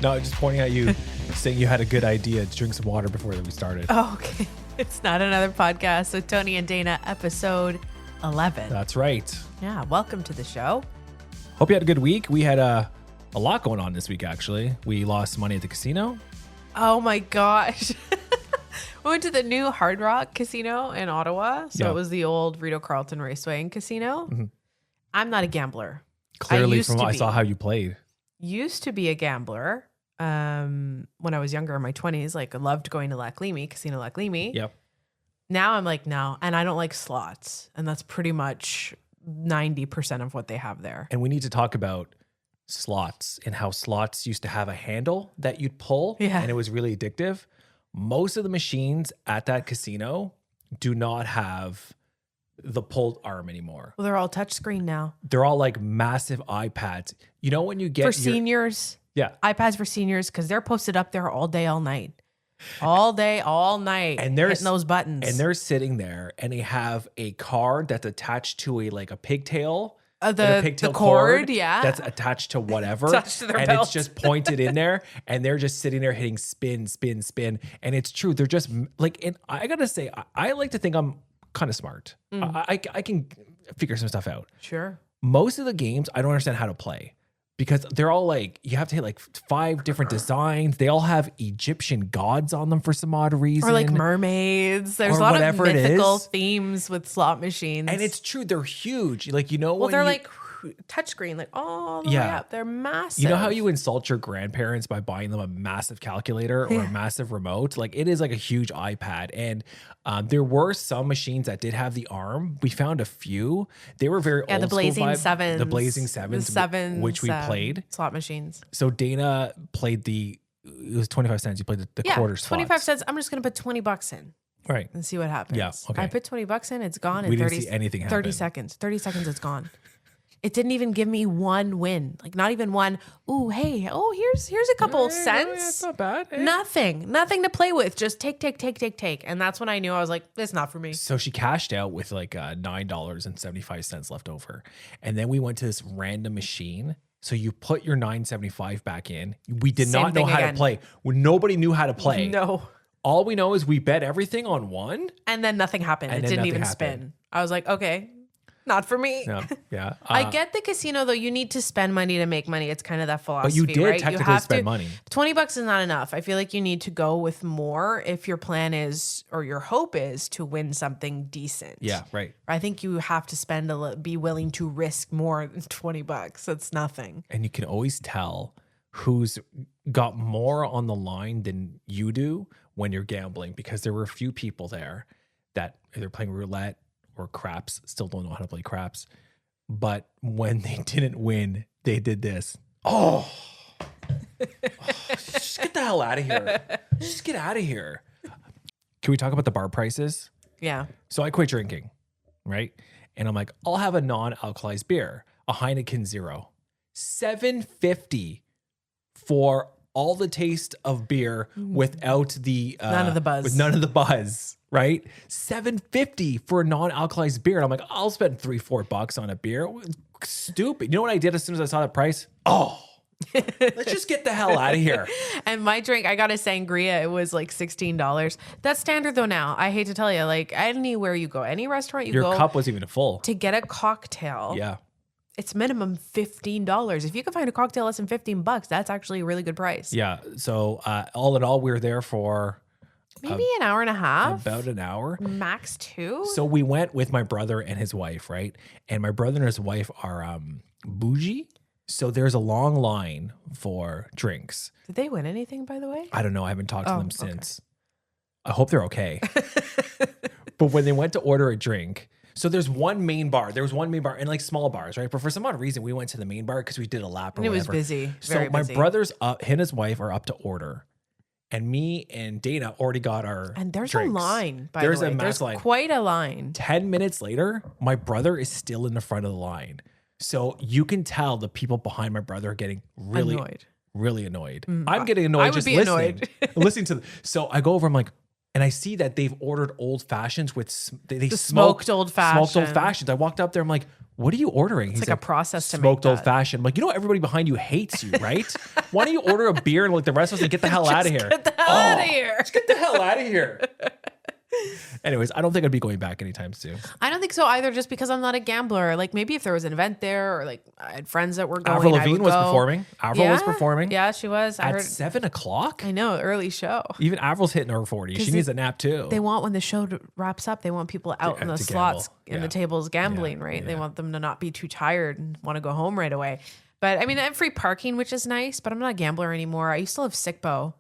No, just pointing at you, saying you had a good idea to drink some water before we started. Oh, okay. It's not another podcast with Tony and Dana, episode 11. That's right. Yeah, welcome to the show. Hope you had a good week. We had a lot going on this week, actually. We lost money at the casino. Oh my gosh. We went to the new Hard Rock Casino in Ottawa. So It was the old Rito Carlton Raceway and Casino. Mm-hmm. I'm not a gambler. Clearly, I saw how you played. Used to be a gambler. When I was younger in my 20s, like I loved going to Laclimi, Casino Laclimi. Yep. Now I'm like, no. And I don't like slots. And that's pretty much 90% of what they have there. And we need to talk about slots and how slots used to have a handle that you'd pull. Yeah. And it was really addictive. Most of the machines at that casino do not have the pulled arm anymore. Well, they're all touchscreen now. They're all like massive iPads. You know when you get for seniors? Yeah. iPads for seniors, because they're posted up there all day, all night. All day, all night. And they're hitting those buttons. And they're sitting there and they have a card that's attached to a pigtail. The cord, yeah. That's attached to whatever. Attached to their and belt. It's just pointed in there and they're just sitting there hitting spin, spin, spin. And it's true. They're just like, and I gotta say, I like to think I'm kind of smart. I can figure some stuff out. Sure. Most of the games, I don't understand how to play. Because they're all like, you have to hit like 5 different designs. They all have Egyptian gods on them for some odd reason. Or like mermaids. There's a lot of mythical themes with slot machines. And it's true. They're huge. Like, well, they're like touchscreen, like all the way up. They're massive. You know how you insult your grandparents by buying them a massive calculator or a massive remote? Like it is like a huge iPad. And there were some machines that did have the arm. We found a few. They were very old the Blazing school vibe. Sevens. The Blazing Sevens. The Sevens. Which we played. Slot machines. So Dana played it was 25 cents. You played the quarter slots. 25 cents. I'm just going to put $20 in. Right. And see what happens. Yeah. Okay. I put $20 in. It's gone in we didn't see anything happen. 30 seconds. 30 seconds, it's gone. It didn't even give me one win. Like not even one. Ooh, hey, here's a couple cents. It's not bad. Nothing to play with. Just take. And that's when I knew I was like, it's not for me. So she cashed out with like $9.75 left over. And then we went to this random machine. So you put your $9.75 back in. We did not know how to play. Nobody knew how to play. No. All we know is we bet everything on one. And then nothing happened. It didn't even spin. I was like, okay. Not for me. No, yeah. I get the casino though. You need to spend money to make money. It's kind of that philosophy, but you did right? technically spend money. $20 is not enough. I feel like you need to go with more if your plan is or your hope is to win something decent. Yeah, right. I think you have to be willing to risk more than $20. That's nothing. And you can always tell who's got more on the line than you do when you're gambling, because there were a few people there that either playing roulette or craps, still don't know how to play craps. But when they didn't win, they did this. Oh, just get the hell out of here. Just get out of here. Can we talk about the bar prices? Yeah. So I quit drinking, right? And I'm like, I'll have a non-alkalized beer, a Heineken Zero. $7.50 for all the taste of beer without the none of the buzz. With none of the buzz, right? $7.50 for a non-alkalized beer. And I'm like, I'll spend $3-4 on a beer. Stupid. You know what I did as soon as I saw that price? Oh, let's just get the hell out of here. And my drink, I got a sangria. It was like $16. That's standard though now. I hate to tell you, like anywhere you go, any restaurant you go. Your cup wasn't even full. To get a cocktail. Yeah. It's minimum $15. If you can find a cocktail less than $15, that's actually a really good price. Yeah. So all in all, we were there for maybe an hour and a half. About an hour. Max 2. So we went with my brother and his wife, right? And my brother and his wife are bougie. So there's a long line for drinks. Did they win anything, by the way? I don't know. I haven't talked to them since. Okay. I hope they're okay. But when they went to order a drink, so there's one main bar. There was one main bar and like small bars, right? But for some odd reason, we went to the main bar because we did a lap or whatever. It was busy. So my brother's up, him and his wife are up to order. And me and Dana already got our And there's drinks. a line, by the way. There's a mass line. Quite a line. 10 minutes later, my brother is still in the front of the line. So you can tell the people behind my brother are getting really annoyed. I'm getting annoyed just listening. Listening to so I go over, I'm like, And I see that they've ordered old fashions with they smoked old fashions. Smoked old fashions. I walked up there. I'm like, what are you ordering? It's like a process to make smoked old that. fashioned. I'm like, you know, everybody behind you hates you, right? Why don't you order a beer and like the rest of us like, get the hell out of here? Get the hell out of here. Just get the hell out of here. Anyways, I don't think I'd be going back anytime soon. I don't think so either, just because I'm not a gambler. Like maybe if there was an event there, or like I had friends that were going. Avril Lavigne was performing. Avril was performing. Yeah, she was. At 7 o'clock? I know, early show. Even Avril's hitting her 40. She needs a nap too. They want, when the show wraps up, they want people out in the slots and the tables gambling, right? They want them to not be too tired and want to go home right away. But I mean, I have free parking, which is nice, but I'm not a gambler anymore. I used to love Sick Bow.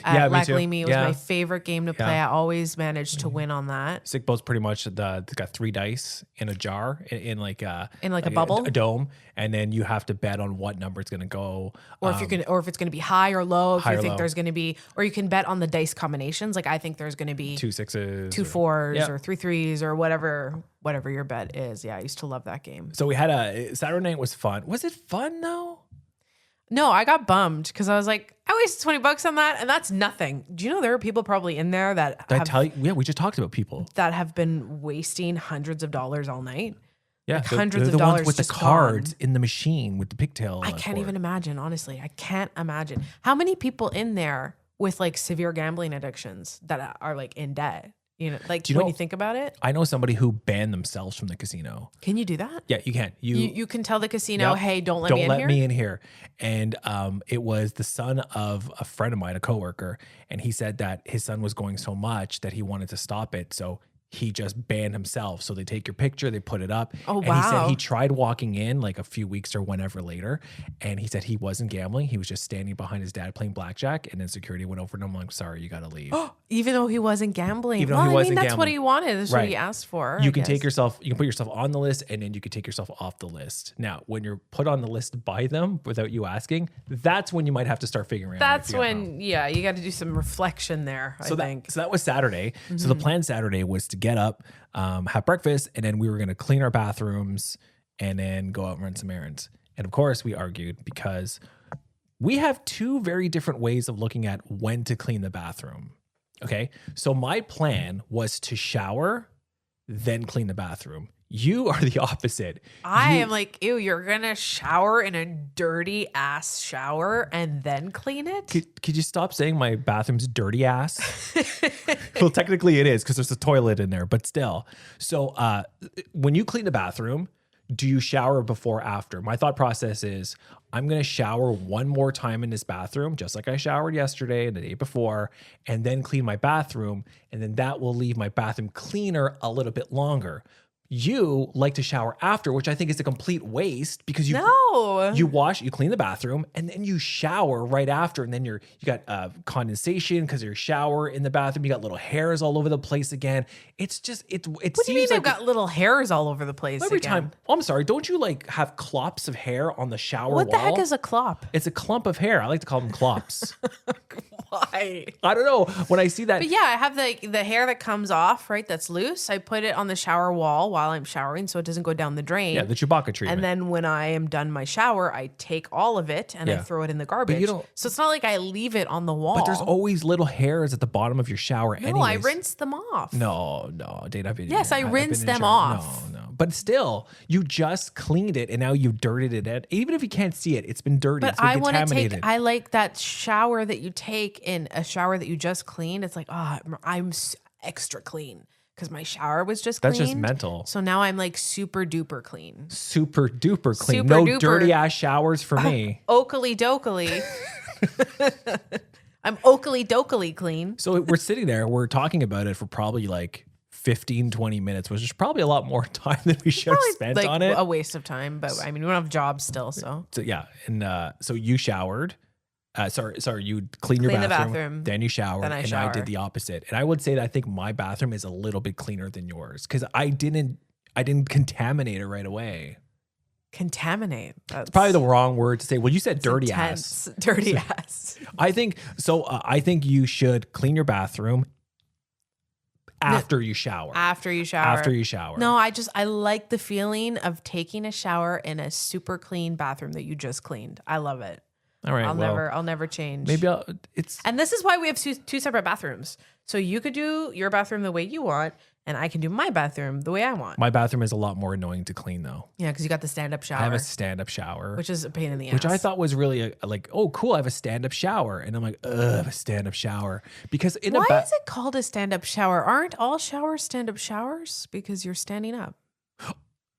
Me too. It was my favorite game to play. I always managed to win on that. Sick Bow's pretty much it's got 3 dice in a jar in like a bubble, a dome, and then you have to bet on what number it's going to go, or if it's going to be high or low. If you think there's going to be, or you can bet on the dice combinations. Like I think there's going to be 2 6s, 2 4s, or 3 3s, or whatever your bet is. Yeah, I used to love that game. So we had Saturday night was fun. Was it fun though? No, I got bummed because I was like, I wasted $20 on that, and that's nothing. Do you know there are people probably in there that Did I tell you? Yeah, we just talked about people that have been wasting hundreds of dollars all night. Yeah, like hundreds of dollars ones with the cards in the machine with the pigtail. I can't even imagine, honestly. I can't imagine how many people in there with like severe gambling addictions that are like in debt. You know, like when you think about it. I know somebody who banned themselves from the casino. Can you do that? Yeah, you can. You can tell the casino, hey, don't let me in here. And it was the son of a friend of mine, a coworker, and he said that his son was going so much that he wanted to stop it. So he just banned himself. So they take your picture, they put it up. Oh, and wow. He said he tried walking in like a few weeks or whenever later. And he said he wasn't gambling. He was just standing behind his dad playing blackjack. And then security went over to him like, sorry, you got to leave. Even though he wasn't gambling. Even though he wasn't that's gambling. what he wanted. That's what he asked for. You can put yourself on the list, and then you can take yourself off the list. Now, when you're put on the list by them without you asking, that's when you might have to start figuring out. That's when, you got to do some reflection there, I think. So that was Saturday. Mm-hmm. So the plan Saturday was to get up, have breakfast, and then we were going to clean our bathrooms and then go out and run some errands. And of course, we argued because we have 2 very different ways of looking at when to clean the bathroom. Okay. So my plan was to shower, then clean the bathroom. You are the opposite. I am like, ew, you're going to shower in a dirty ass shower and then clean it? Could you stop saying my bathroom's dirty ass? Well, technically it is because there's a toilet in there, but still. So when you clean the bathroom, do you shower before or after? My thought process is I'm going to shower one more time in this bathroom, just like I showered yesterday and the day before, and then clean my bathroom. And then that will leave my bathroom cleaner a little bit longer. You like to shower after, which I think is a complete waste because you clean the bathroom and then you shower right after, and then you got condensation because of your shower in the bathroom. You got little hairs all over the place again. It's just it. What do you mean I've got little hairs all over the place every time? Oh, I'm sorry. Don't you like have clops of hair on the shower wall? What the heck is a clop? It's a clump of hair. I like to call them clops. Why? I don't know. When I see that, but yeah, I have the hair that comes off, right? That's loose. I put it on the shower wall while I'm showering so it doesn't go down the drain. Yeah, the Chewbacca treatment. And then when I am done my shower, I take all of it and I throw it in the garbage. So it's not like I leave it on the wall. But there's always little hairs at the bottom of your shower anyways. No, I rinse them off. No, Dave, I rinse them off. No. But still, you just cleaned it and now you dirtied it out. Even if you can't see it, it's been dirty. But it's been contaminated. I like that shower that you take in a shower that you just cleaned. It's like, I'm extra clean. Because my shower was just cleaned. That's just mental. So now I'm like super duper clean. Super duper clean. No dirty ass showers for me. Oakley dokily. I'm oakley dokily clean. So we're sitting there. We're talking about it for probably like 15, 20 minutes, which is probably a lot more time than we should have spent on it. A waste of time. But I mean, we don't have jobs still. So yeah. And so you showered. Sorry, you clean your bathroom, then you shower, and I did the opposite. And I would say that I think my bathroom is a little bit cleaner than yours because I didn't contaminate it right away. Contaminate? That's probably the wrong word to say. Well, you said dirty ass. Dirty ass. I think so. I think you should clean your bathroom after you shower. After you shower. No, I like the feeling of taking a shower in a super clean bathroom that you just cleaned. I love it. All right. I'll never change. Maybe and this is why we have two separate bathrooms. So you could do your bathroom the way you want, and I can do my bathroom the way I want. My bathroom is a lot more annoying to clean though. Yeah, because you got the stand-up shower. I have a stand-up shower, which is a pain in the ass. Which I thought was really like, oh, cool. I have a stand-up shower, and I'm like, ugh, I have a stand-up shower because why is it called a stand-up shower? Aren't all showers stand-up showers because you're standing up?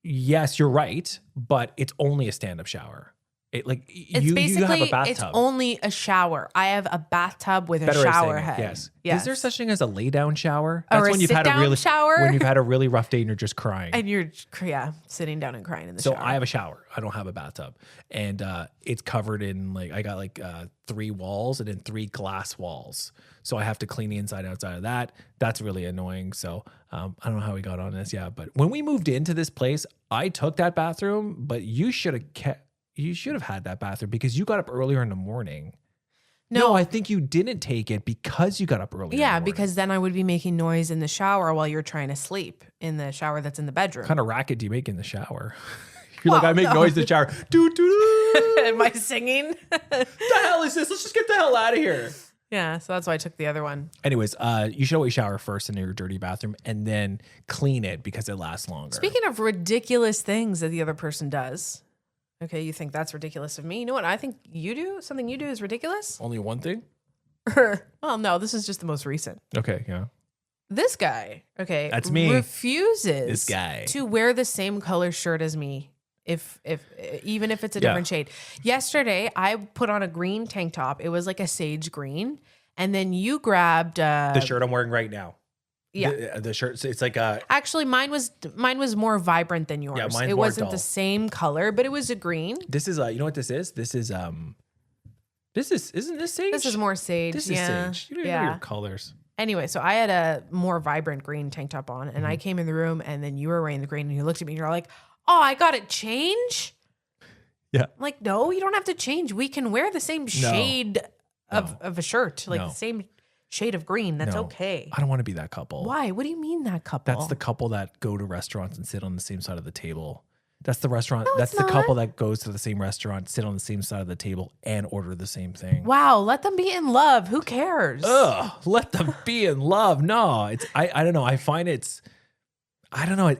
Yes, you're right, but it's only a stand-up shower. You have a bathtub. It's only a shower. I have a bathtub with a shower head. Yes. Is there such thing as a lay down shower? That's when you've had a really shower. When you've had a really rough day and you're just crying. And you're sitting down and crying in the shower. So I have a shower. I don't have a bathtub, and it's covered in I got 3 walls and then 3 glass walls. So I have to clean the inside and outside of that. That's really annoying. So I don't know how we got on this. Yeah, but when we moved into this place, I took that bathroom, but you should have had that bathroom because you got up earlier in the morning. No, I think you didn't take it because you got up earlier. Yeah, because then I would be making noise in the shower while you're trying to sleep in the shower that's in the bedroom. What kind of racket do you make in the shower? You're I make noise in the shower. Am I singing? The hell is this? Let's just get the hell out of here. Yeah, so that's why I took the other one. Anyways, you should always shower first in your dirty bathroom and then clean it because it lasts longer. Speaking of ridiculous things that the other person does. Okay, you think that's ridiculous of me? You know what I think you do? Something you do is ridiculous? Only one thing? Well, no, this is just the most recent. Okay, yeah. This guy, okay, that's me. Refuses this guy to wear the same color shirt as me. Even if it's a different shade. Yesterday, I put on a green tank top. It was like a sage green. And then you grabbed the shirt I'm wearing right now. Yeah, the shirt. It's like a. Actually, mine was more vibrant than yours. Yeah, mine's it more wasn't dull. the same color, but it was a green. This is you know what this is? This is isn't this sage? This is more sage. This is sage. You don't even know your colors. Anyway, so I had a more vibrant green tank top on, and I came in the room, and then you were wearing the green, and you looked at me, and you're like, "Oh, I got to change." Yeah. I'm like, no, you don't have to change. We can wear the same shade of a shirt, the same shade of green. That's okay. I don't want to be that couple. Why? What do you mean that couple? That's the couple that go to restaurants and sit on the same side of the table. That's the restaurant. No, that's the couple that goes to the same restaurant, sit on the same side of the table, and order the same thing. Wow, let them be in love. Who cares? Ugh, let them be in love. No, I don't know. I find it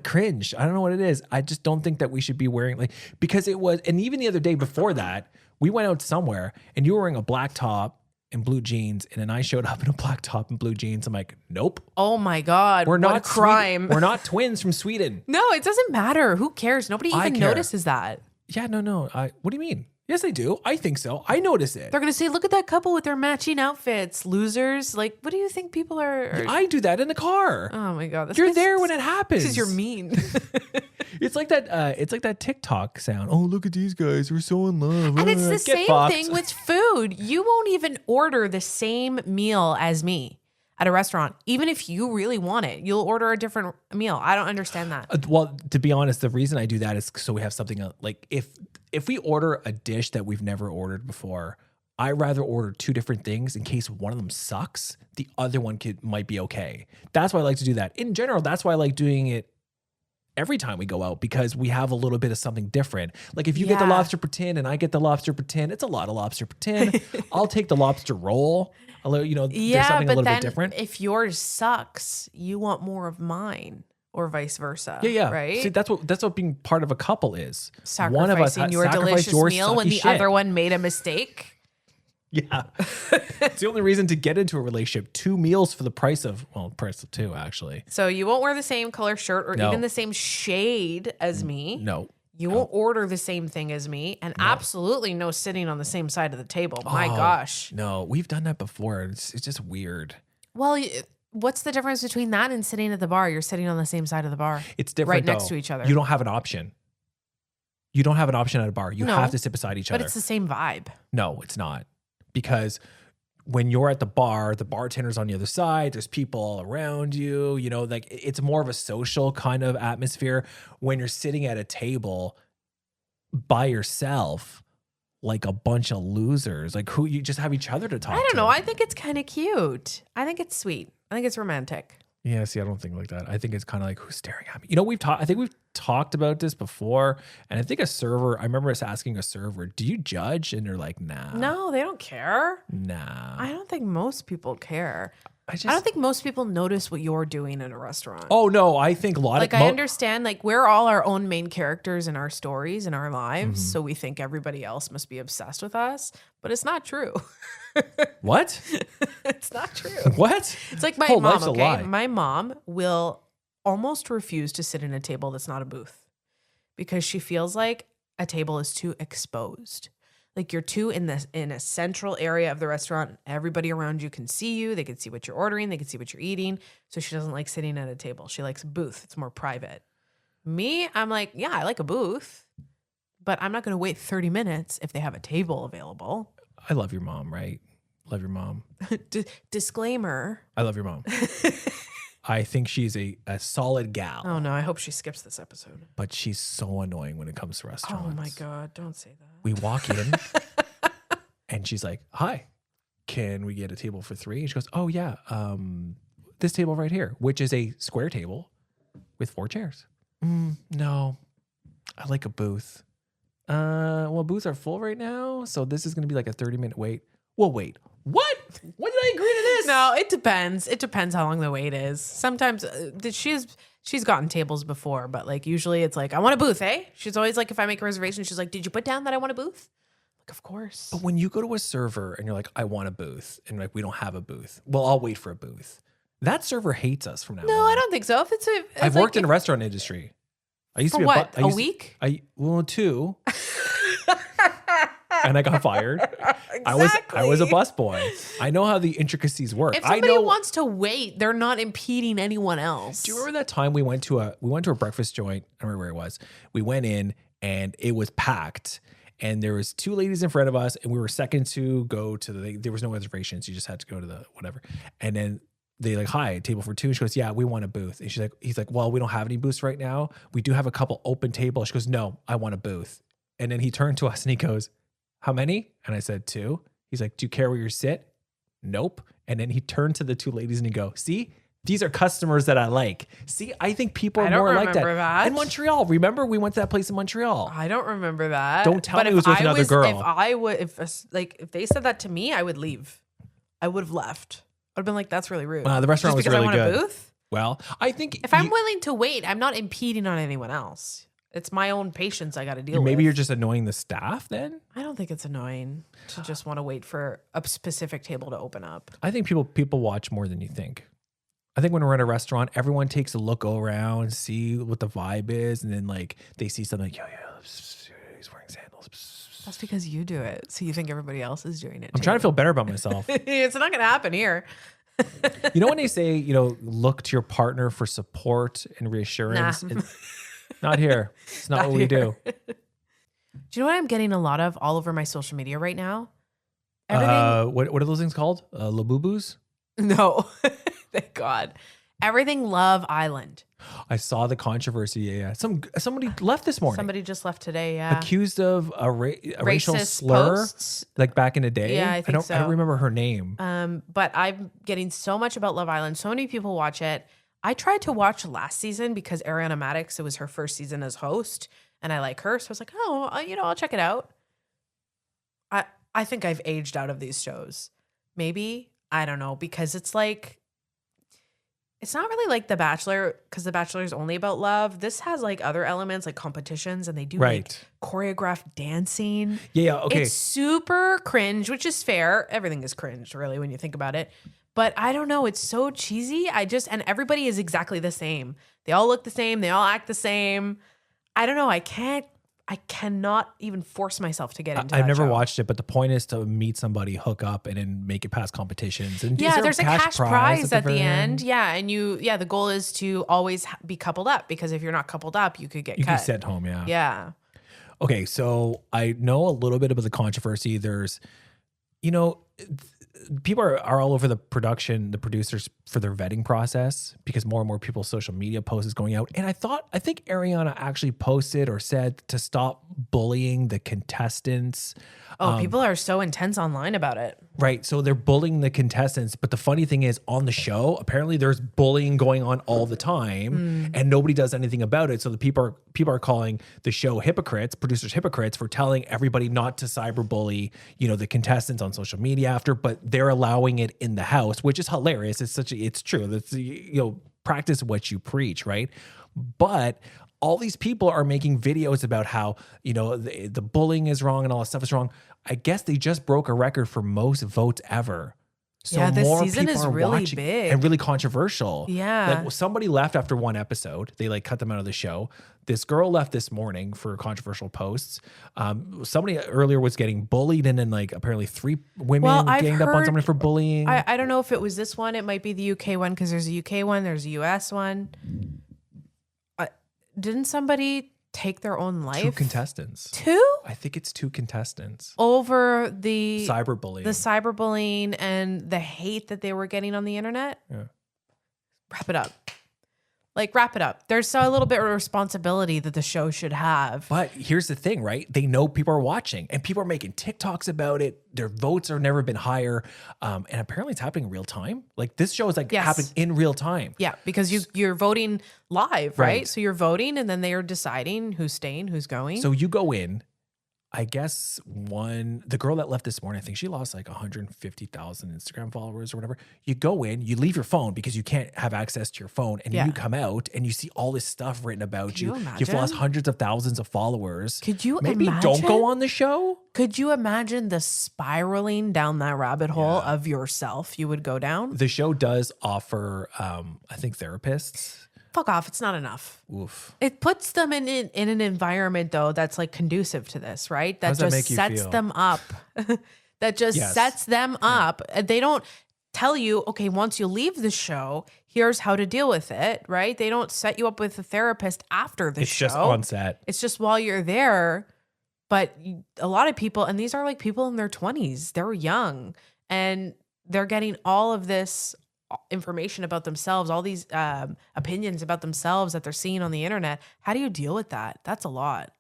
cringe. I don't know what it is. I just don't think that we should be wearing because it was, and even the other day before that, we went out somewhere and you were wearing a black top and blue jeans, and then I showed up in a black top and blue jeans. I'm like, nope. Oh my God. We're not a crime. We're not twins from Sweden. No, it doesn't matter. Who cares? Nobody even notices that. Yeah, no. What do you mean? Yes, they do. I think so. I notice it. They're going to say, look at that couple with their matching outfits. Losers. Like, what do you think people are? I do that in the car. Oh my God. You're there when it happens. Because you're mean. It's like that TikTok sound. Oh, look at these guys. We're so in love. And it's the same thing with food. You won't even order the same meal as me at a restaurant. Even if you really want it, you'll order a different meal. I don't understand that. Well, to be honest, the reason I do that is so we have something like if we order a dish that we've never ordered before, I rather order 2 different things in case one of them sucks. The other one might be okay. That's why I like to do that. In general, that's why I like doing it every time we go out because we have a little bit of something different. Like if you get the lobster poutine and I get the lobster poutine, it's a lot of lobster poutine. I'll take the lobster roll. There's something a little bit different. If yours sucks, you want more of mine. Or vice versa. Yeah. Right? See, that's what being part of a couple is. Sacrificing one of us your delicious meal when the other one made a mistake. Yeah. It's the only reason to get into a relationship. 2 meals for the price of 2, actually. So you won't wear the same color shirt or even the same shade as me. No. You won't order the same thing as me. And absolutely no sitting on the same side of the table. My gosh. No, we've done that before. It's just weird. Well, what's the difference between that and sitting at the bar? You're sitting on the same side of the bar. It's different right next to each other. You don't have an option. You don't have an option at a bar. You have to sit beside each other. But it's the same vibe. No, it's not. Because when you're at the bar, the bartender's on the other side. There's people all around you. It's more of a social kind of atmosphere. When you're sitting at a table by yourself, like a bunch of losers, like who you just have each other to talk to. I don't know. I think it's kind of cute. I think it's sweet. I think it's romantic. Yeah, see, I don't think like that. I think it's kind of like, who's staring at me? I think we've talked about this before. And I think I remember us asking a server, do you judge? And they're like, nah. No, they don't care. Nah. I don't think most people care. I don't think most people notice what you're doing in a restaurant. Oh, no, I think a lot of... I understand, like, we're all our own main characters in our stories, in our lives. Mm-hmm. So we think everybody else must be obsessed with us. But it's not true. What? It's not true. What? It's like my mom, okay? My mom will almost refuse to sit in a table that's not a booth because she feels like a table is too exposed. Like you're too in a central area of the restaurant. Everybody around you can see you. They can see what you're ordering. They can see what you're eating. So she doesn't like sitting at a table. She likes a booth. It's more private. Me, I'm like, yeah, I like a booth, but I'm not going to wait 30 minutes if they have a table available. I love your mom, right? Love your mom. Disclaimer. I love your mom. I think she's a solid gal. Oh, no. I hope she skips this episode. But she's so annoying when it comes to restaurants. Oh, my God. Don't say that. We walk in and she's like, hi, can we get a table for 3? And she goes, oh, yeah, this table right here, which is a square table with 4 chairs. No, I like a booth. Well, booths are full right now, so this is going to be like a 30-minute wait. Well, wait. What? When did I agree to this? No, it depends. It depends how long the wait is. Sometimes she's gotten tables before, but like usually it's like, I want a booth, eh? She's always like, if I make a reservation, she's like, did you put down that I want a booth? Like, of course. But when you go to a server and you're like, I want a booth, and like, we don't have a booth. Well, I'll wait for a booth. That server hates us from now on. No, I don't think so. I've worked in the restaurant industry. I used to be a week? 2. And I got fired. Exactly. I was a busboy. I know how the intricacies work. If somebody wants to wait, they're not impeding anyone else. Do you remember that time we went to a breakfast joint? I don't remember where it was. We went in and it was packed. And there was 2 ladies in front of us, and we were second to go to there was no reservations. You just had to go to the whatever. And then they like, hi, table for 2. And she goes, yeah, we want a booth. And he's like, well, we don't have any booths right now. We do have a couple open tables. She goes, no, I want a booth. And then he turned to us and he goes, how many? And I said 2. He's like, do you care where you sit? Nope. And then he turned to the 2 ladies and he go, see, these are customers that I like. See, I think people are more like that. In Montreal, remember we went to that place in Montreal. I don't remember that. Don't tell me it was with another girl. If they said that to me, I would leave. I would have left. I would have been like, that's really rude. The restaurant was really good. I want a booth? Well, I think if I'm willing to wait, I'm not impeding on anyone else. It's my own patience I got to deal with. Maybe you're just annoying the staff then? I don't think it's annoying to just want to wait for a specific table to open up. I think people watch more than you think. I think when we're in a restaurant, everyone takes a look, go around, see what the vibe is, and then like they see something like, he's wearing sandals. That's because you do it. So you think everybody else is doing it I'm trying to feel better about myself. It's not going to happen here. You know when they say, look to your partner for support and reassurance? Nah. Not here. It's not what we do. Do you know what I'm getting a lot of all over my social media right now? Everything. What are those things called? Labubu's? No. Thank God. Everything Love Island. I saw the controversy. Yeah. Somebody left this morning. Somebody just left today. Yeah. Accused of a racial slur, posts. Like back in the day. Yeah, I think so. I don't remember her name. But I'm getting so much about Love Island. So many people watch it. I tried to watch last season because Ariana Madix, it was her first season as host, and I like her. So I was like, I'll check it out. I think I've aged out of these shows. Maybe. I don't know. Because it's like, it's not really like The Bachelor, because The Bachelor is only about love. This has like other elements like competitions, and they do like choreographed dancing. Yeah, okay. It's super cringe, which is fair. Everything is cringe, really, when you think about it. But I don't know. It's so cheesy. And everybody is exactly the same. They all look the same. They all act the same. I don't know. I cannot even force myself to get into I've never show. watched it, but the point is to meet somebody, hook up, and then make it past competitions. And there's a cash prize at the end. Yeah. And the goal is to always be coupled up, because if you're not coupled up, you could get cut. You can be sent home. Yeah. Yeah. Okay. So I know a little bit about the controversy. There's, people are all over the producers for their vetting process because more and more people's social media posts is going out. And I think Ariana actually posted or said to stop bullying the contestants. Oh, people are so intense online about it. Right. So they're bullying the contestants. But the funny thing is on the show, apparently there's bullying going on all the time and nobody does anything about it. So the people are calling the show hypocrites, producers hypocrites for telling everybody not to cyberbully, the contestants on social media after, but they're allowing it in the house, which is hilarious. It's true. That's, practice what you preach. Right. But all these people are making videos about how, the bullying is wrong and all this stuff is wrong. I guess they just broke a record for most votes ever. So this more season people is are really watching big and really controversial. Yeah. Like somebody left after one episode. They cut them out of the show. This girl left this morning for controversial posts. Somebody earlier was getting bullied and then apparently 3 women ganged up on somebody for bullying. I don't know if it was this one. It might be the UK one because there's a UK one. There's a US one. Didn't somebody take their own life? 2 contestants. 2? I think it's 2 contestants. Over the cyberbullying. And the hate that they were getting on the internet? Yeah. Wrap it up. Wrap it up. There's a little bit of responsibility that the show should have. But here's the thing, right? They know people are watching and people are making TikToks about it. Their votes have never been higher. And apparently it's happening in real time. This show is happening in real time. Yeah, because you're voting live, right? So you're voting and then they are deciding who's staying, who's going. So you go in. I guess the girl that left this morning, I think she lost 150,000 Instagram followers or whatever. You go in, you leave your phone because you can't have access to your phone. And you come out and you see all this stuff written about you. You've lost hundreds of thousands of followers. Could you Maybe imagine? Don't go on the show? Could you imagine the spiraling down that rabbit hole of yourself you would go down? The show does offer, I think, therapists. Fuck off. It's not enough. Oof. It puts them in an environment, though, that's conducive to this, right? That just sets them up. That just sets them up. They don't tell you, okay, once you leave the show, here's how to deal with it, right? They don't set you up with a therapist after the show. It's just on set. It's just while you're there. But a lot of people, and these are people in their 20s, they're young, and they're getting all of this information about themselves, all these opinions about themselves that they're seeing on the internet. How do you deal with that? That's a lot.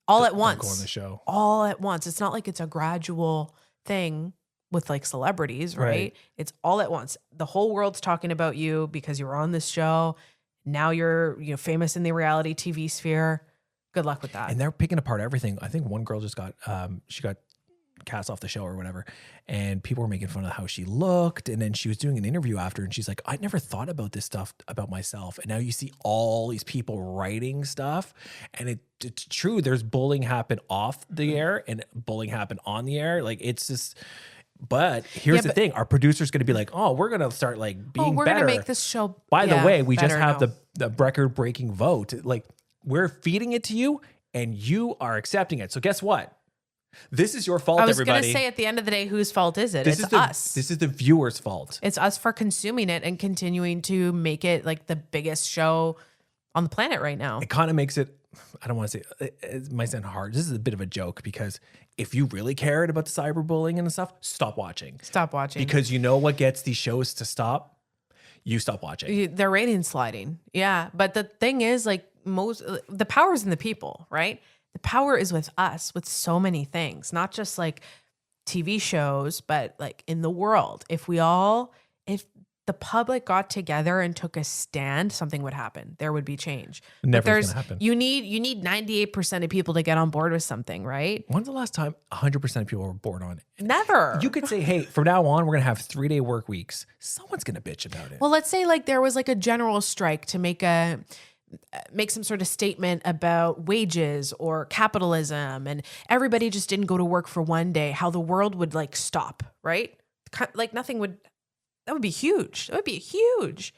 All at once. Go on the show. All at once. It's not like it's a gradual thing with celebrities, right? It's all at once. The whole world's talking about you because you're on this show. Now you're famous in the reality TV sphere. Good luck with that. And they're picking apart everything. I think one girl just got she got cast off the show or whatever, and people were making fun of how she looked, and then she was doing an interview after and she's like, I never thought about this stuff about myself, and now you see all these people writing stuff, and it's true, there's bullying happen off the air and bullying happen on the air. It's just, but here's the thing, our producer's going to be like, oh, we're going to start being we're better. Going to make this show by the way, we just have the record breaking vote. We're feeding it to you and you are accepting it. So guess what? This is your fault, everybody. I was going to say, at the end of the day, whose fault is it? It's us. This is the viewer's fault. It's us for consuming it and continuing to make it the biggest show on the planet right now. It kind of makes it, I don't want to say, it might sound hard. This is a bit of a joke because if you really cared about the cyberbullying and stuff, stop watching. Stop watching. Because you know what gets these shows to stop? You stop watching. They're rating sliding. Yeah. But the thing is, the power's in the people, right? The power is with us with so many things, not just TV shows, but in the world. If the public got together and took a stand, something would happen. There would be change. Never gonna happen. You need 98% of people to get on board with something, right? When's the last time 100% of people were bored on it? Never. You could say, hey, from now on, we're going to have 3-day work weeks. Someone's going to bitch about it. Well, let's say there was a general strike to make some sort of statement about wages or capitalism, and everybody just didn't go to work for one day, how the world would stop, right? Nothing would, that would be huge. That would be huge.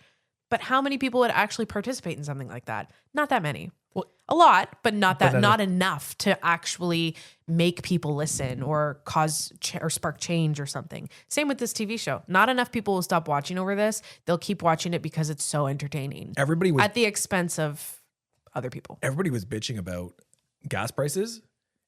But how many people would actually participate in something like that? Not that many. Well, a lot, but not enough to actually make people listen or cause or spark change or something. Same with this TV show. Not enough people will stop watching over this. They'll keep watching it because it's so entertaining. Everybody was at the expense of other people. Everybody was bitching about gas prices,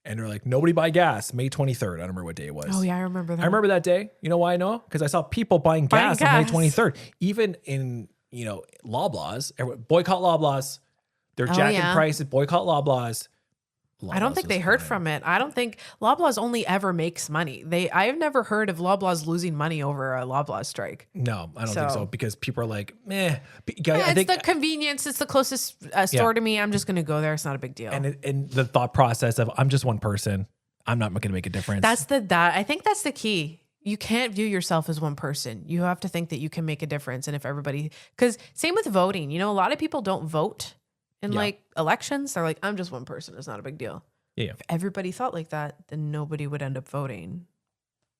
And they're like, nobody buy gas, May 23rd. I don't remember what day it was. Oh, yeah, I remember that. I remember that day. You know why I know? Because I saw people buying gas on May 23rd. Even in, Loblaws, boycott Loblaws. They're jacking prices, boycott Loblaws. I don't think they heard from it. I don't think Loblaws only ever makes money. I have never heard of Loblaws losing money over a Loblaws strike. No, I don't think so, because people are like, meh. It's the convenience. It's the closest store to me. I'm just going to go there. It's not a big deal. And the thought process of, I'm just one person. I'm not going to make a difference. I think that's the key. You can't view yourself as one person. You have to think that you can make a difference. And if everybody, because same with voting, a lot of people don't vote in like elections. They're like, I'm just one person. It's not a big deal. Yeah. If everybody thought like that, then nobody would end up voting.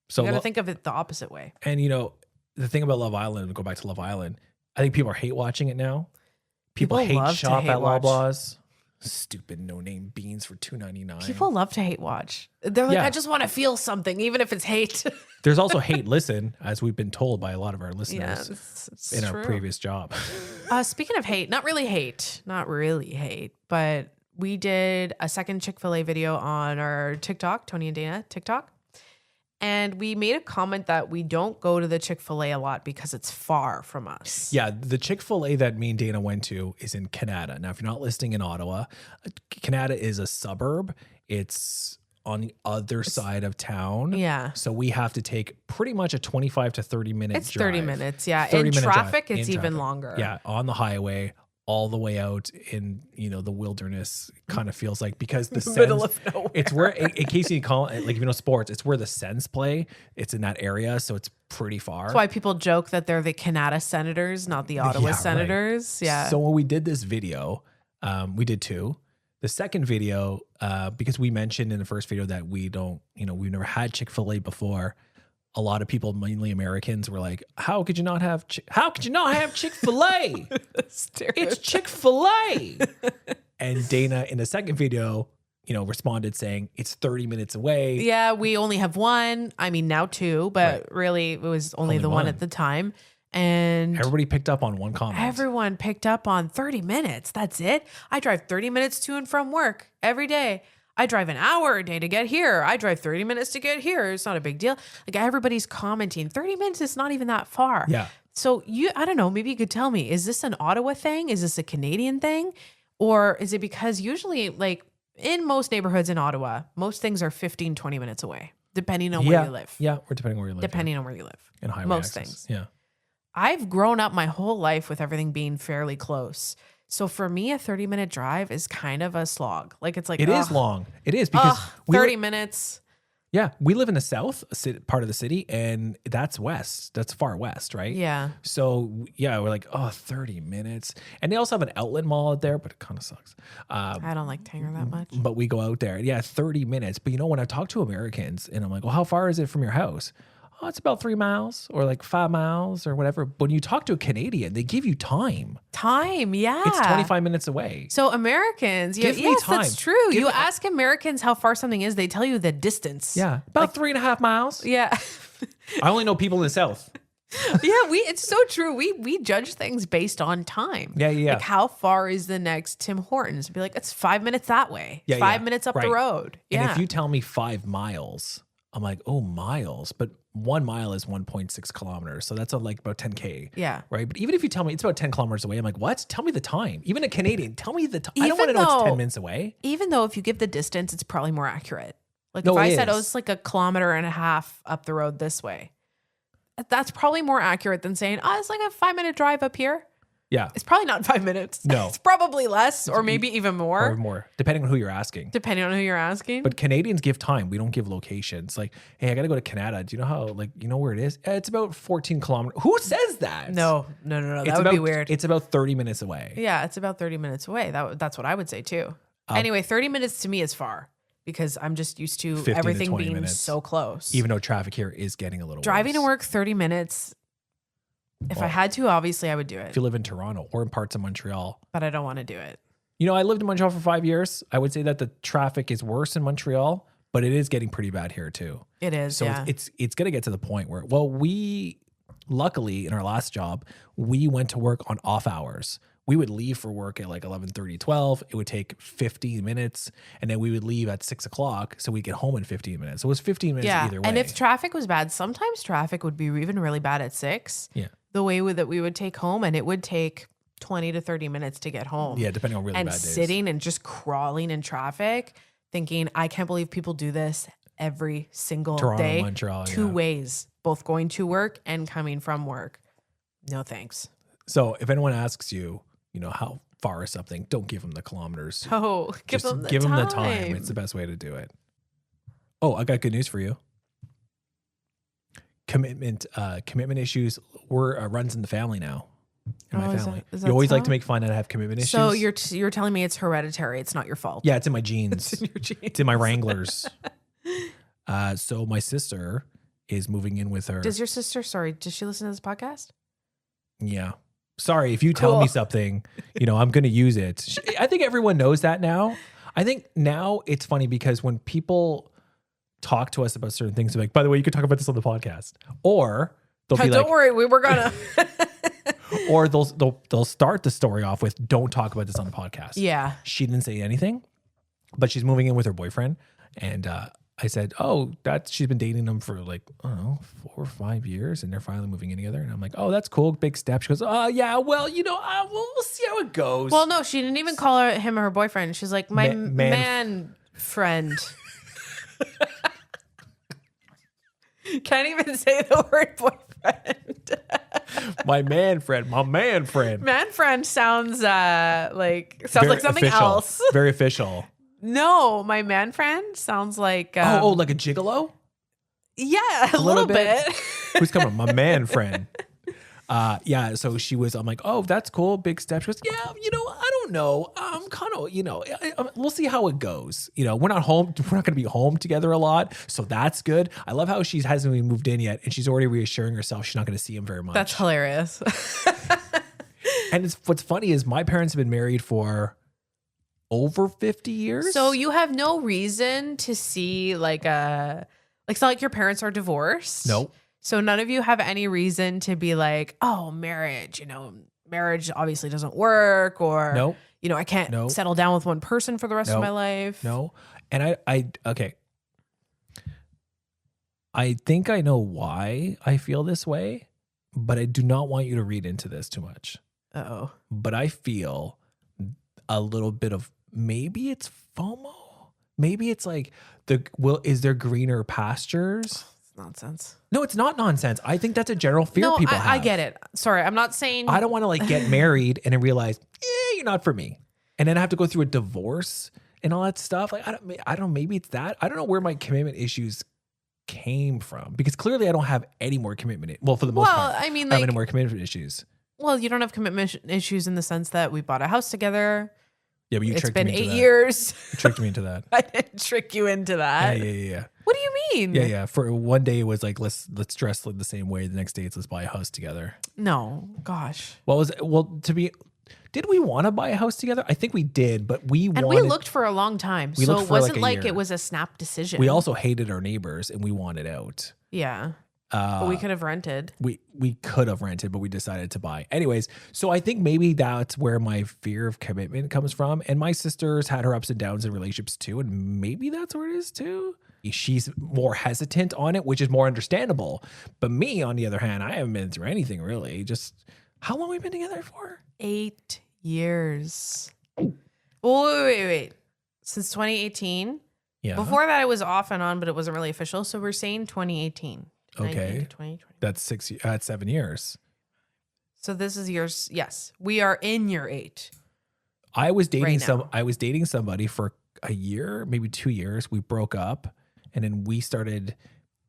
So you got to think of it the opposite way. And the thing about Love Island, go back to Love Island, I think people are hate watching it now. People hate shop at Loblaws. Stupid no-name beans for $2.99. People love to hate watch. They're like, I just want to feel something, even if it's hate. There's also hate listen, as we've been told by a lot of our listeners it's in true. our previous job. Speaking of hate, not really hate, but we did a second Chick-fil-A video on our TikTok, Tony and Dana TikTok. And we made a comment that we don't go to the Chick-fil-A a lot because it's far from us. Yeah, the Chick-fil-A that me and Dana went to is in Canada. Now, if you're not listening in Ottawa, Canada is a suburb. It's on the other side of town. Yeah. So we have to take pretty much a 25 to 30 minute It's drive. 30 minutes, yeah. In traffic, it's even longer. Yeah, on the highway, all the way out in the wilderness, kind of feels like, because the middle of nowhere. It's where, in case you call it, like, sports, it's where the Sens play. It's in that area, so it's pretty far. That's why people joke that they're the Canada Senators, not the Ottawa Senators. Right. Yeah. So when we did this video, we did two. The second video, because we mentioned in the first video that we don't, we've never had Chick-fil-A before. A lot of people, mainly Americans, were like, "How could you not have Chick-fil-A? It's Chick-fil-A." And Dana, in the second video, responded saying it's 30 minutes away. Yeah, we only have one. I mean, now two, but really it was only the one at the time. And everybody picked up on one comment. Everyone picked up on 30 minutes. That's it. I drive 30 minutes to and from work every day. I drive an hour a day to get here. I drive 30 minutes to get here. It's not a big deal. Like, everybody's commenting 30 minutes is not even that far. Yeah. So I don't know, maybe you could tell me, is this an Ottawa thing? Is this a Canadian thing? Or is it because usually, like, in most neighborhoods in Ottawa, most things are 15, 20 minutes away, depending on where you live. Yeah, or depending where you live. Depending on where you live. And highway most access. things. Yeah. I've grown up my whole life with everything being fairly close. So for me, a 30-minute drive is kind of a slog. Like, it's like, it is long. It is, because 30 minutes. Yeah. We live in the south part of the city, and that's west. That's far west, right? Yeah. So yeah, we're like, 30 minutes. And they also have an outlet mall out there, but it kind of sucks. I don't like Tanger that much. But we go out there. Yeah, 30 minutes. But when I talk to Americans and I'm like, well, how far is it from your house? Oh, it's about 3 miles or like 5 miles or whatever. But when you talk to a Canadian, they give you time. Yeah. It's 25 minutes away. So Americans, give me time. That's true. You ask Americans how far something is, they tell you the distance. Yeah, about 3.5 miles. Yeah. I only know people in the south. Yeah, it's so true. We judge things based on time. Yeah. Like, how far is the next Tim Hortons? Be like, it's 5 minutes that way. 5 minutes up the road. Yeah. And if you tell me 5 miles, I'm like, oh, miles. But 1 mile is 1.6 kilometers. So that's like about 10K. Yeah. Right. But even if you tell me it's about 10 kilometers away, I'm like, what? Tell me the time. Even a Canadian, tell me the time. I don't want to know it's 10 minutes away. Even though if you give the distance, it's probably more accurate. Like, if I said, it's like 1.5 kilometers up the road this way, that's probably more accurate than saying, it's like a 5-minute drive up here. Yeah. It's probably not 5 minutes. No. It's probably less, or maybe even more. Or more, depending on who you're asking. But Canadians give time. We don't give locations. Like, hey, I got to go to Canada. Do you know how, where it is? It's about 14 kilometers. Who says that? No. That would be weird. It's about 30 minutes away. Yeah, it's about 30 minutes away. That's what I would say too. Anyway, 30 minutes to me is far, because I'm just used to everything being minutes, so close. Even though traffic here is getting a little Driving worse. to work 30 minutes. If I had to, obviously I would do it. If you live in Toronto or in parts of Montreal. But I don't want to do it. I lived in Montreal for 5 years. I would say that the traffic is worse in Montreal, but it is getting pretty bad here too. It is, so it's going to get to the point where, luckily in our last job, we went to work on off hours. We would leave for work at like 11:30, 12. It would take 15 minutes. And then we would leave at 6 o'clock. So we'd get home in 15 minutes. So it was 15 minutes either way. And if traffic was bad, sometimes traffic would be even really bad at 6. Yeah. The way that we would take home, and it would take 20 to 30 minutes to get home. Yeah, depending on really bad days. And sitting and just crawling in traffic, thinking, I can't believe people do this every single day. Montreal, two ways, both going to work and coming from work. No thanks. So if anyone asks you, how far is something, don't give them the kilometers. Oh, give them the time. It's the best way to do it. Oh, I got good news for you. Commitment issues runs in the family now. In my family. Is that you always like to make fun that I have commitment issues. So you're telling me it's hereditary. It's not your fault. Yeah, it's in my genes. It's in your genes. It's in my Wranglers. So my sister is moving in with her. Does your sister, does she listen to this podcast? Yeah. Sorry, if you tell me something, I'm going to use it. I think everyone knows that now. I think now it's funny because when people talk to us about certain things, they're like, by the way, you could talk about this on the podcast. Or they'll be like, don't worry, we were going to. Or they'll start the story off with, don't talk about this on the podcast. Yeah. She didn't say anything, but she's moving in with her boyfriend. And I said, she's been dating him for like, I don't know, 4 or 5 years, and they're finally moving in together. And I'm like, oh, that's cool. Big step. She goes, yeah, well, we'll see how it goes. Well, no, she didn't even call him her boyfriend. She's like, my man friend. Can't even say the word boyfriend. My man friend. Man friend sounds like something official. else. Very official. No, my man friend sounds like like a gigolo? Yeah, a little bit. Who's coming? My man friend. So I'm like, oh, that's cool. Big step. She goes, yeah, I don't know. Kind of, we'll see how it goes. We're not going to be home together a lot. So that's good. I love how she hasn't even moved in yet. And she's already reassuring herself she's not going to see him very much. That's hilarious. And what's funny is my parents have been married for over 50 years. So you have no reason to see it's not like your parents are divorced. Nope. So none of you have any reason to be like, oh, marriage, marriage obviously doesn't work, or, nope. I can't settle down with one person for the rest of my life. No. And okay. I think I know why I feel this way, but I do not want you to read into this too much. Uh-oh. But I feel a little bit of, maybe it's FOMO. Maybe it's like is there greener pastures? Nonsense. No, it's not nonsense. I think that's a general fear people have. I get it. Sorry, I'm not saying. I don't want to get married and then realize, you're not for me. And then I have to go through a divorce and all that stuff. I don't know, maybe it's that. I don't know where my commitment issues came from, because clearly I don't have any more commitment. Well, for the most part, I don't have any more commitment issues. Well, you don't have commitment issues in the sense that we bought a house together. Yeah, but it's been 8 years. You tricked me into that. I didn't trick you into that. Yeah. What do you mean? Yeah. For one day it was like, let's dress the same way. The next day it's let's buy a house together. No, gosh. Did we want to buy a house together? I think we did, but we looked for a long time. So it wasn't like it was a snap decision. We also hated our neighbors and we wanted out. Yeah. But we could have rented. We could have rented, but we decided to buy. Anyways, so I think maybe that's where my fear of commitment comes from. And my sister's had her ups and downs in relationships too. And maybe that's where it is too. She's more hesitant on it, which is more understandable. But me, on the other hand, I haven't been through anything really. Just how long have we been together for? 8 years. Oh, wait. Since 2018. Yeah. Before that, it was off and on, but it wasn't really official. So we're saying 2018. Okay. That's 7 years. So this is yours. Yes. We are in year 8. I was dating somebody for a year, maybe 2 years. We broke up and then we started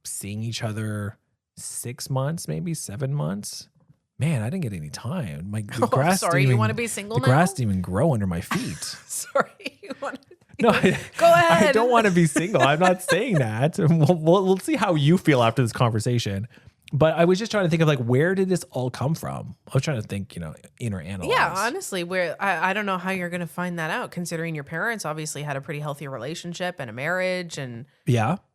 seeing each other 6 months, maybe 7 months. Man, I didn't get any time. The grass you want to be single now? The grass didn't even grow under my feet. Sorry. You want to No, go ahead. I don't want to be single. I'm not saying that. We'll see how you feel after this conversation. But I was just trying to think of where did this all come from? I was trying to think, inner analyze. Yeah, honestly, I don't know how you're going to find that out, considering your parents obviously had a pretty healthy relationship and a marriage and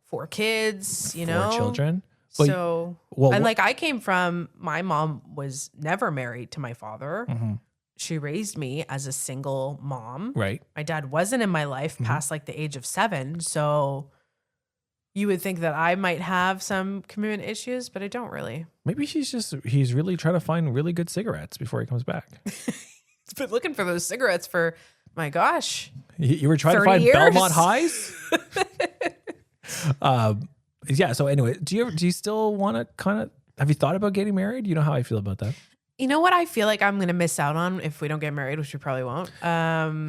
4 kids, 4 children. Well, So, and like I came from, my mom was never married to my father. Mm-hmm. She raised me as a single mom. Right. My dad wasn't in my life past like the age of 7. So you would think that I might have some commitment issues, but I don't really. Maybe he's really trying to find really good cigarettes before he comes back. He's been looking for those cigarettes for, my gosh. You were trying to find years? Belmont Highs? Yeah. So anyway, do you still want to have you thought about getting married? You know how I feel about that. You know what I feel like I'm going to miss out on if we don't get married, which we probably won't.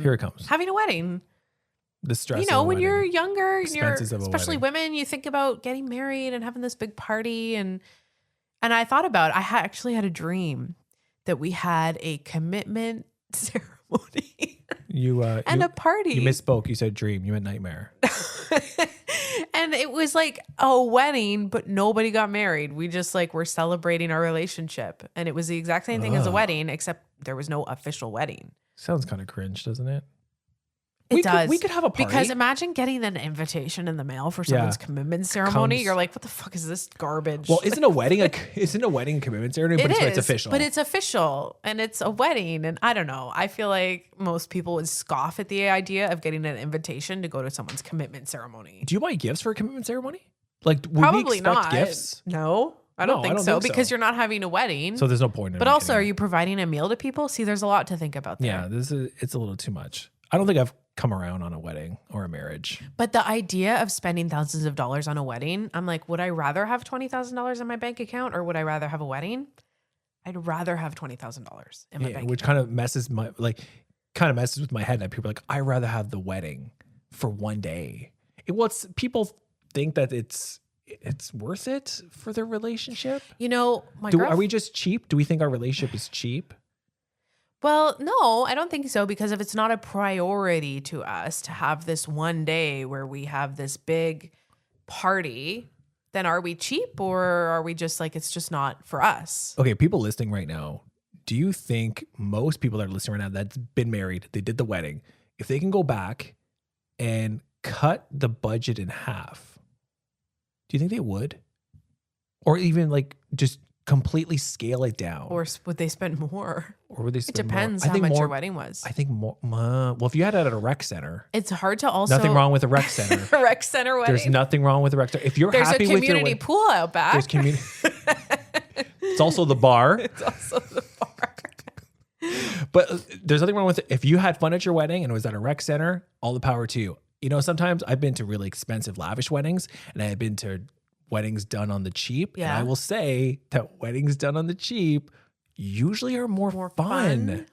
Here it comes. Having a wedding. The stress. You know, when you're younger, especially wedding. Women, you think about getting married and having this big party. And I thought about, actually had a dream that we had a commitment ceremony and a party. You misspoke. You said dream. You meant nightmare. And it was like a wedding, but nobody got married. We just like were celebrating our relationship. And it was the exact same thing as a wedding, except there was no official wedding. Sounds kind of cringe, doesn't it? It does. We could have a party. Because imagine getting an invitation in the mail for someone's commitment ceremony. You're like, what the fuck is this garbage? Well, isn't a wedding a commitment ceremony? But it's official. But it's official and it's a wedding. And I don't know. I feel like most people would scoff at the idea of getting an invitation to go to someone's commitment ceremony. Do you buy gifts for a commitment ceremony? Like, would probably we expect not. Gifts? No, I don't think so because you're not having a wedding. So there's no point in it. But also, are you providing a meal to people? See, there's a lot to think about there. Yeah, it's a little too much. I don't think I've come around on a wedding or a marriage. But the idea of spending thousands of dollars on a wedding, I'm like, would I rather have $20,000 in my bank account or would I rather have a wedding? I'd rather have $20,000 in my bank which account. kind of messes with my head. That people are like, I'd rather have the wedding for one day. People think that it's worth it for their relationship. You know, are we just cheap? Do we think our relationship is cheap? Well, no, I don't think so, because if it's not a priority to us to have this one day where we have this big party, then are we cheap or are we just like, it's just not for us? Okay, people listening right now, do you think most people that are listening right now that's been married, they did the wedding, if they can go back and cut the budget in half, do you think they would? Or even like just completely scale it down? Or would they spend more? Or would they spend more? It depends how much your wedding was. I think more. Well, if you had it at a rec center. It's hard to also. Nothing wrong with a rec center. A rec center wedding. There's nothing wrong with a rec center. If you're happy with your community pool out back. There's community. It's also the bar. It's also the bar. But there's nothing wrong with it. If you had fun at your wedding and it was at a rec center, all the power to you. You know, sometimes I've been to really expensive, lavish weddings, and I've been to weddings done on the cheap. Yeah. And I will say that weddings done on the cheap usually are more fun.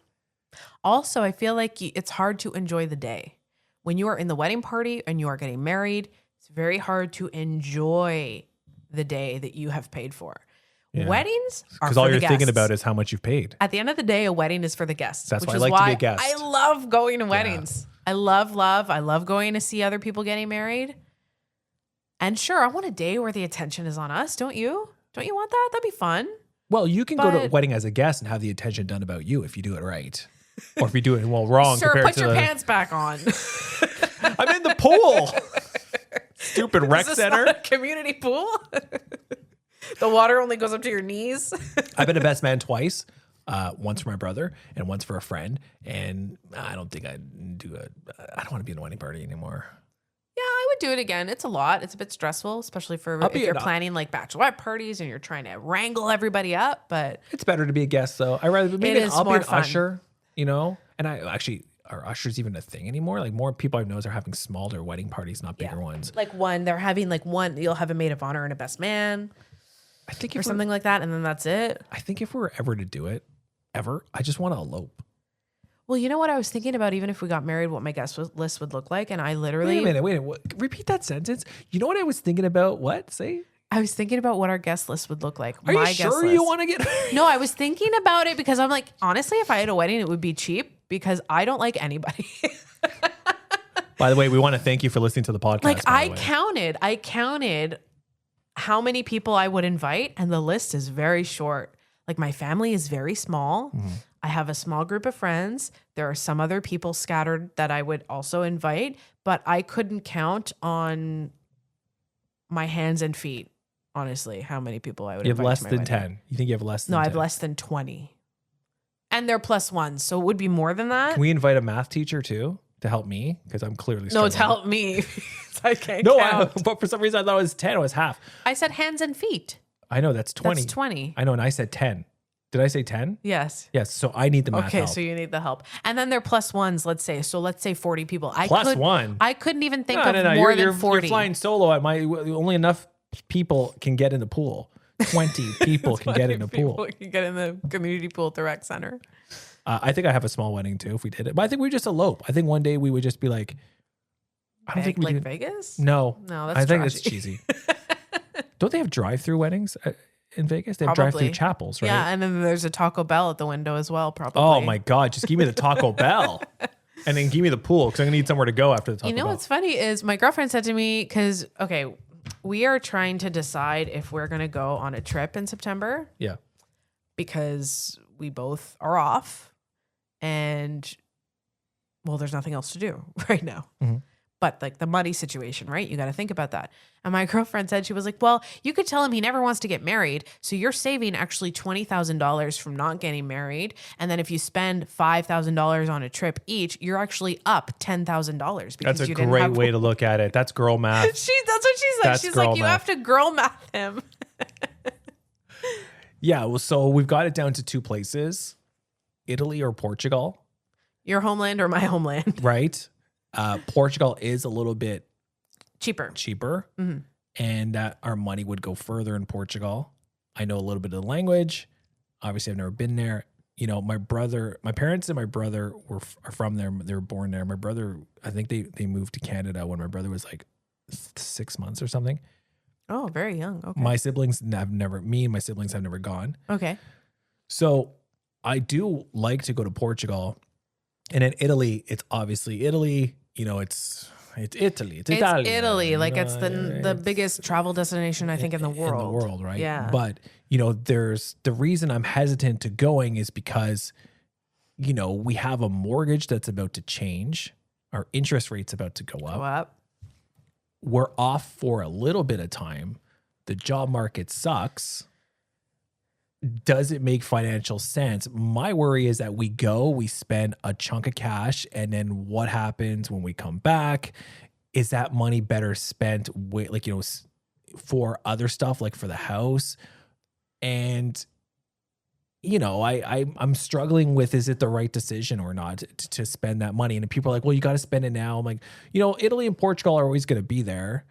Also, I feel like it's hard to enjoy the day. When you are in the wedding party and you are getting married, it's very hard to enjoy the day that you have paid for. Yeah. Weddings are because all you're thinking about is how much you've paid. At the end of the day, a wedding is for the guests. That's why I like to be a guest. I love going to weddings. Yeah. I love going to see other people getting married. And sure, I want a day where the attention is on us. Don't you? Don't you want that? That'd be fun. Well, you can go to a wedding as a guest and have the attention done about you if you do it right. Or if you do it wrong. Sir, put your pants back on. I'm in the pool. Stupid rec center. Not a community pool. The water only goes up to your knees. I've been a best man twice. Once for my brother and once for a friend. And I don't think I don't want to be in a wedding party anymore. Yeah, I would do it again. It's a lot. It's a bit stressful, especially if you're planning like bachelorette parties and you're trying to wrangle everybody up. But it's better to be a guest, though. I'll be an usher, you know. And are ushers even a thing anymore? Like more people I've noticed are having smaller wedding parties, not bigger ones. Like they're having you'll have a maid of honor and a best man. I think or something like that, and then that's it. I think if we were ever to do it, I just want to elope. Well, you know what I was thinking about, even if we got married, what my guest list would look like, and I literally... Wait a minute. Repeat that sentence. You know what I was thinking about? What? Say? I was thinking about what our guest list would look like. Are you sure you want to get... No, I was thinking about it because I'm like, honestly, if I had a wedding, it would be cheap because I don't like anybody. By the way, we want to thank you for listening to the podcast. Like I counted how many people I would invite, and the list is very short. Like my family is very small. Mm-hmm. I have a small group of friends. There are some other people scattered that I would also invite, but I couldn't count on my hands and feet honestly, how many people I would You have invite less to my than wedding. 10. You think you have less than No, 10? I have less than 20. And they're plus ones, so it would be more than that. Can we invite a math teacher too to help me? Because I'm clearly No, struggling. to help me. I can't No, count. but for some reason I thought it was 10. It was half. I said hands and feet. I know, that's 20. That's 20. I know, and I said 10. Did I say 10? Yes. Yes, so I need the math Okay, help. so you need the help. And then they're plus ones, let's say. So let's say 40 people. Plus one? I couldn't even think No, of no. more You're than 40. You're flying solo at my, only enough people can get in the pool. 20 people can get in the pool. People can get in the community pool at the rec center. I think I have a small wedding too if we did it. But I think we just elope. I think one day we would just be like, I don't think we like could. Vegas? No. No, that's I think trashy. it's cheesy. Don't they have drive-through weddings in Vegas? They have Probably. drive-through chapels, right? Yeah, and then there's a Taco Bell at the window as well, probably. Oh my God, just give me the Taco Bell. And then give me the pool because I'm going to need somewhere to go after the Taco You know Bell. what's funny is my girlfriend said to me, because, okay, we are trying to decide if we're going to go on a trip in September Yeah. because we both are off and, well, there's nothing else to do right now. Mm-hmm. But like the money situation, right? You got to think about that. And my girlfriend said, she was like, well, you could tell him he never wants to get married. So you're saving actually $20,000 from not getting married. And then if you spend $5,000 on a trip each, you're actually up $10,000. That's a great way to look at it. That's girl math. That's what she said. That's She's like, girl you math. have to girl math him. Yeah. Well, so we've got it down to two places, Italy or Portugal, Your homeland or my homeland? right? Portugal is a little bit Cheaper. cheaper, and our money would go further in Portugal. I know a little bit of the language. Obviously, I've never been there. You know, my parents and my brother are from there. They were born there. My brother, I think they moved to Canada when my brother was like 6 months or something. Oh, very young. Okay. My siblings have never, me and my siblings have never gone. Okay. So I do like to go to Portugal. And in Italy, it's obviously Italy. You know, it's Italy. It's Italian. Italy. Like you it's know, the biggest travel destination, I think, in the world. In the world, right? Yeah. But, you know, there's the reason I'm hesitant to going is because, you know, we have a mortgage that's about to change. Our interest rate's about to go up. Go up. We're off for a little bit of time. The job market sucks. Does it make financial sense? My worry is that we spend a chunk of cash, and then what happens when we come back? Is that money better spent like, you know, for other stuff, like for the house? And, you know, I'm struggling with, is it the right decision or not to spend that money? And people are like, well, you got to spend it now. I'm like, you know, Italy and Portugal are always going to be there.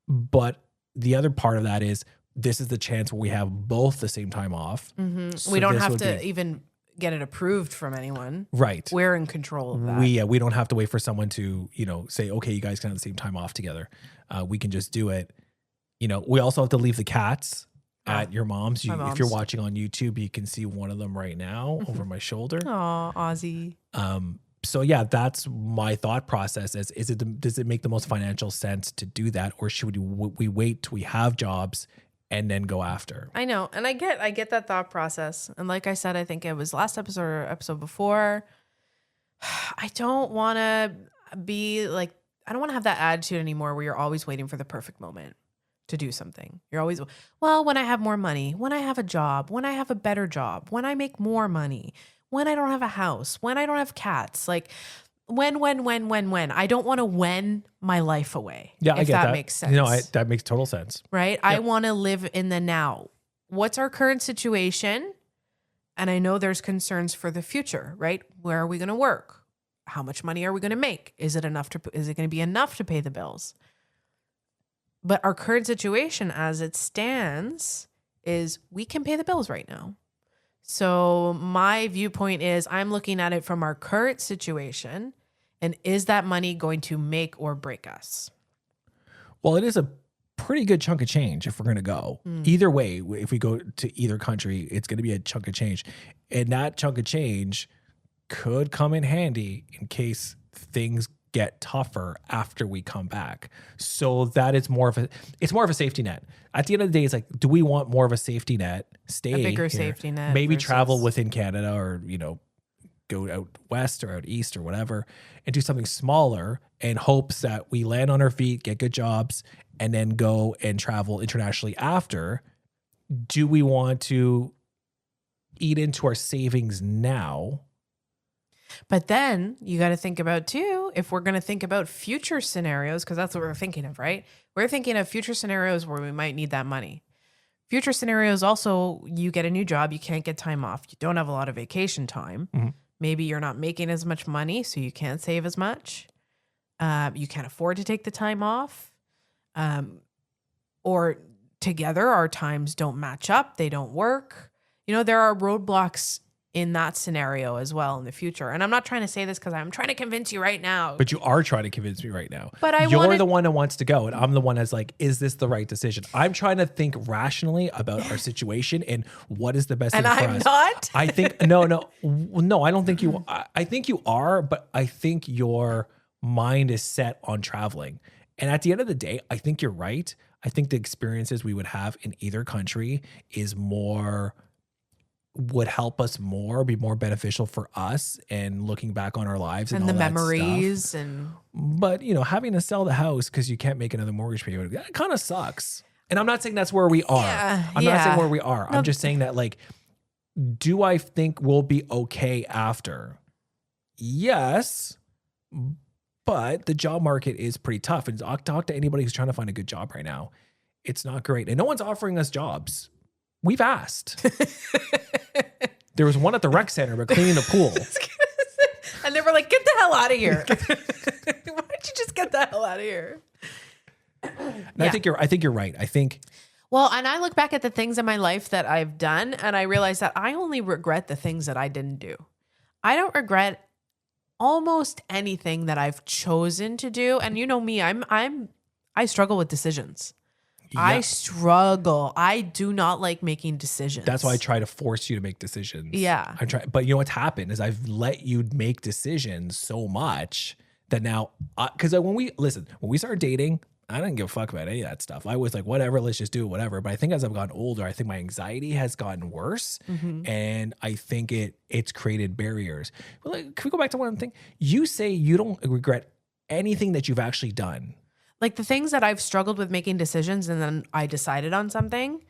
But the other part of that is, this is the chance where we have both the same time off. Mm-hmm. So we don't this have would to be- even get it approved from anyone. Right. We're in control of that. We don't have to wait for someone to, you know, say, okay, you guys can have the same time off together. We can just do it. You know, we also have to leave the cats at your mom's. My If mom's. you're watching on YouTube, you can see one of them right now over my shoulder. Aw, Ozzy. So yeah, that's my thought process. Does it make the most financial sense to do that, or should we wait till we have jobs and then go after? I know. And I get that thought process. And like I said, I think it was last episode or episode before, I don't want to be like, I don't want to have that attitude anymore where you're always waiting for the perfect moment to do something. You're always, well, when I have more money, when I have a job, when I have a better job, when I make more money, when I don't have a house, when I don't have cats, like when. I don't want to when my life away. Yeah, I if get that. makes sense. You know, that makes total sense. Right? I want to live in the now. What's our current situation? And I know there's concerns for the future, right? Where are we going to work? How much money are we going to make? Is it going to be enough to pay the bills? But our current situation as it stands is we can pay the bills right now. So my viewpoint is I'm looking at it from our current situation, and is that money going to make or break us? Well, it is a pretty good chunk of change if we're going to go. Either way, if we go to either country, it's going to be a chunk of change. And that chunk of change could come in handy in case things get tougher after we come back. So that it's more of a safety net. At the end of the day, it's like, do we want more of a safety net? Stay A bigger here, safety net maybe versus- travel within Canada, or, you know, go out west or out east or whatever and do something smaller in hopes that we land on our feet, get good jobs, and then go and travel internationally after? Do we want to eat into our savings now? But then you got to think about too, if we're going to think about future scenarios, because that's what we're thinking of, right? We're thinking of future scenarios where we might need that money. Future scenarios also, you get a new job, you can't get time off. You don't have a lot of vacation time. Mm-hmm. Maybe you're not making as much money, so you can't save as much. You can't afford to take the time off. Or together, our times don't match up. They don't work. You know, there are roadblocks in that scenario as well in the future. And I'm not trying to say this because I'm trying to convince you right now. But you are trying to convince me right now. But you're the one that wants to go. And I'm the one that's like, is this the right decision? I'm trying to think rationally about our situation and what is the best thing for us. And I'm not? I think, no, I don't think you, I think you are, but I think your mind is set on traveling. And at the end of the day, I think you're right. I think the experiences we would have in either country would help us more, be more beneficial for us and looking back on our lives and all the that memories stuff. And but you know, having to sell the house because you can't make another mortgage payment, that kind of sucks. And I'm not saying that's where we are. I'm not saying where we are. No. I'm just saying that, like, do I think we'll be okay after? Yes, but the job market is pretty tough. And talk to anybody who's trying to find a good job right now. It's not great. And no one's offering us jobs. We've asked. There was one at the rec center, but cleaning the pool. And they were like, get the hell out of here. Why don't you just get the hell out of here? I think you're right. Well, and I look back at the things in my life that I've done and I realize that I only regret the things that I didn't do. I don't regret almost anything that I've chosen to do. And you know me, I struggle with decisions. Yeah. I struggle. I do not like making decisions. That's why I try to force you to make decisions. Yeah. But you know what's happened is I've let you make decisions so much that now, because when we started dating, I didn't give a fuck about any of that stuff. I was like, whatever, let's just do it, whatever. But I think as I've gotten older, I think my anxiety has gotten worse. Mm-hmm. And I think it's created barriers. Well, can we go back to one thing? You say you don't regret anything that you've actually done. Like the things that I've struggled with making decisions and then I decided on something,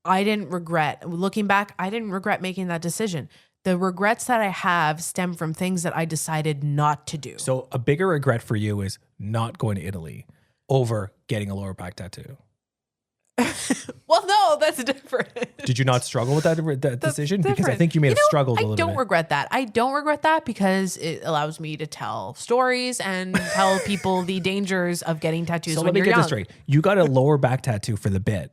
I didn't regret. Looking back, I didn't regret making that decision. The regrets that I have stem from things that I decided not to do. So a bigger regret for you is not going to Italy over getting a lower back tattoo. Well, no, that's different. Did you not struggle with that decision? Different. Because I think you may have struggled a little bit. I don't regret that. I don't regret that because it allows me to tell stories and tell people the dangers of getting tattoos so when you're young. Let me get this straight. You got a lower back tattoo for the bit.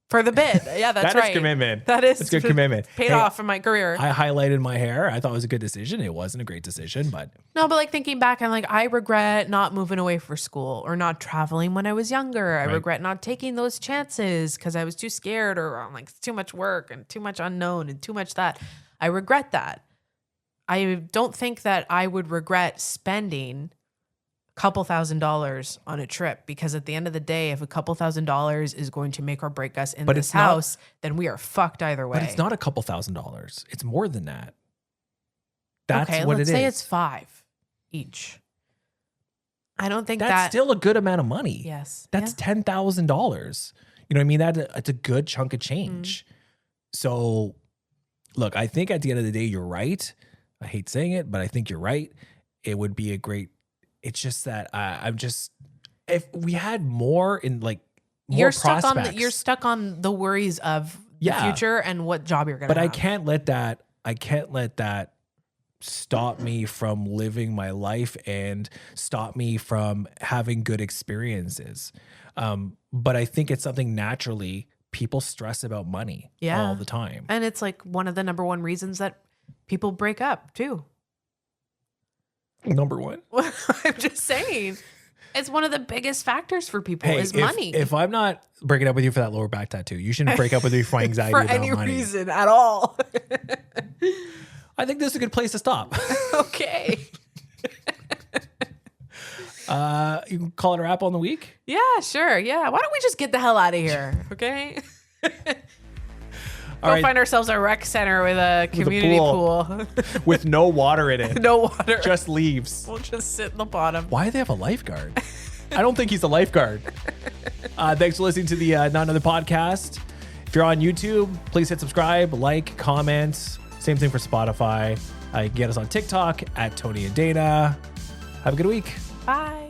For the bit. Yeah, that's right. That is commitment. That's good commitment. Paid off in my career. I highlighted my hair. I thought it was a good decision. It wasn't a great decision, but. No, but like thinking back, I'm like, I regret not moving away for school or not traveling when I was younger. I regret not taking those chances because I was too scared or I'm like, it's too much work and too much unknown and too much that. I regret that. I don't think that I would regret spending couple $1,000s on a trip because at the end of the day, if a couple $1,000s is going to make or break us in this house, then we are fucked either way. But it's not a couple $1,000s. It's more than that. That's okay, what it is. Let's say it's $5 each. I don't think that's still a good amount of money. Yes. That's $10,000. You know what I mean? That's a good chunk of change. So look, I think at the end of the day, you're right. I hate saying it, but I think you're right. It would be a great. It's just that if we had more in like more prospects. You're stuck on the worries of the future and what job you're going to have. But I can't let that stop me from living my life and stop me from having good experiences. But I think it's something naturally people stress about money all the time. And it's like one of the number one reasons that people break up too. Number one. I'm just saying. It's one of the biggest factors for people is money. If I'm not breaking up with you for that lower back tattoo, you shouldn't break up with me for anxiety for about any money. reason at all. I think this is a good place to stop. Okay. You can call it a wrap on the week? Yeah, sure. Yeah. Why don't we just get the hell out of here? Okay. We'll find ourselves a rec center with a community pool. With no water in it. No water. Just leaves. We'll just sit in the bottom. Why do they have a lifeguard? I don't think he's a lifeguard. Thanks for listening to the Not Another Podcast. If you're on YouTube, please hit subscribe, like, comment. Same thing for Spotify. You can get us on TikTok at Tony and Dana. Have a good week. Bye.